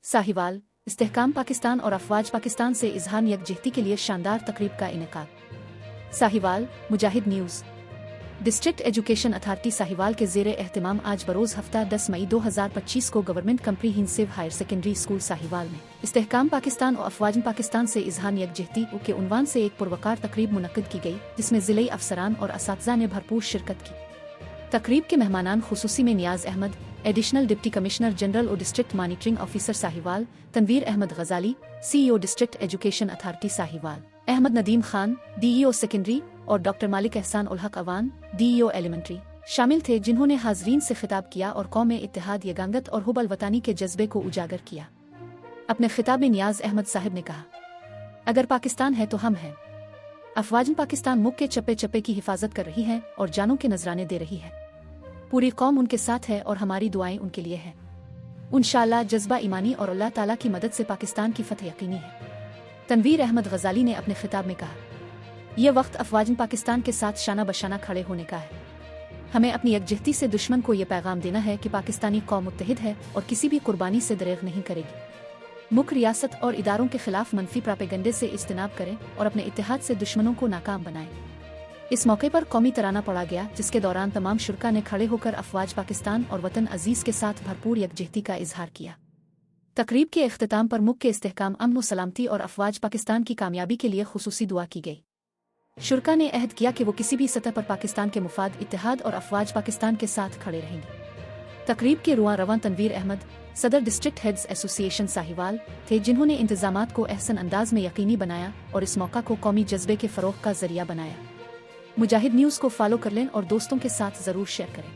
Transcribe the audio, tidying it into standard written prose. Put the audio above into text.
साहिवाल, इस्तेहकाम पाकिस्तान और अफवाज पाकिस्तान से इजहार यकजहती के लिए शानदार तकरीब का इनेकाद। Sahiwal, Mujahid news. District education authority Sahiwal के ज़ेरे एहतिमाम आज बरोज़ हफ्ता 10 मई 2025 को government comprehensive higher secondary school Sahiwal में इस्तेहकाम पाकिस्तान और अफवाज पाकिस्तान से इजहार यकजहती के उन्वान से एक पुरवकार तकरीब मुनक्किद की गई, जिसमें ज़िले अफसरान और असातिज़ा ने भरपूर शिरकत की। तकरीब के मेहमानान खुसूसी में Niaz Ahmad, additional deputy commissioner general और district monitoring officer Sahiwal, Tanveer Ahmad Ghazali, CEO district education authority Sahiwal, Ahmad Nadeem Khan, DEO secondary और doctor Malik Ehsan ul Haq Awan, DEO elementary शामिल थे, जिन्होंने हाजरीन से खिताब किया और कौम में इत्तेहाद, यगांगत और हुब अल-वतानी के जज्बे को उजागर किया। अपने खिताब में नियाज अहमद साहब ने कहा, अगर पाकिस्तान है तो हम हैं। अफवाज पाकिस्तान मुल्क के चप्पे चप्पे की हिफाजत कर रही है और जानों के नजराने दे रही है। पूरी कौम उनके साथ है और हमारी दुआएं उनके लिए हैं। इंशाअल्लाह जज्बा ईमानी और अल्लाह ताला की मदद से पाकिस्तान की फतह यकीनी है। तनवीर अहमद गजाली ने अपने खिताब में कहा, यह वक्त अफवाज पाकिस्तान के साथ शाना बशाना खड़े होने का है। हमें अपनी यकजहती से दुश्मन को यह पैगाम देना है कि पाकिस्तानी कौम मुत्तहिद है और किसी भी कुर्बानी से दरेग नहीं करेगी। मुल्क, रियासत और इदारों के खिलाफ मनफी प्रोपेगेंडे से इज्तनाब करें और अपने इत्तेहाद से दुश्मनों को नाकाम बनाएं। इस मौके पर कौमी तराना पढ़ा गया, जिसके दौरान तमाम शुरका ने खड़े होकर अफवाज पाकिस्तान और वतन अजीज के साथ भरपूर यकजहती का इजहार किया। तकरीब के इख्तिताम पर मुल्क के इस्तेहकाम, अमन व सलामती और अफवाज पाकिस्तान की कामयाबी के लिए खुसूसी दुआ की गई। शुरका ने अहद किया कि वो किसी भी सतह पर पाकिस्तान के मुफाद, इत्तेहाद और अफवाज पाकिस्तान के साथ खड़े रहेंगे। तकरीब के रुआ रवां तनवीर अहमद, सदर डिस्ट्रिक्ट हेड्स एसोसिएशन साहिवाल थे, जिन्होंने इंतजामात को अहसन अंदाज में यकीनी बनाया और इस मौका को कौमी जज्बे के फ़रोग़ का जरिया बनाया। मुजाहिद न्यूज़ को फॉलो कर लें और दोस्तों के साथ ज़रूर शेयर करें।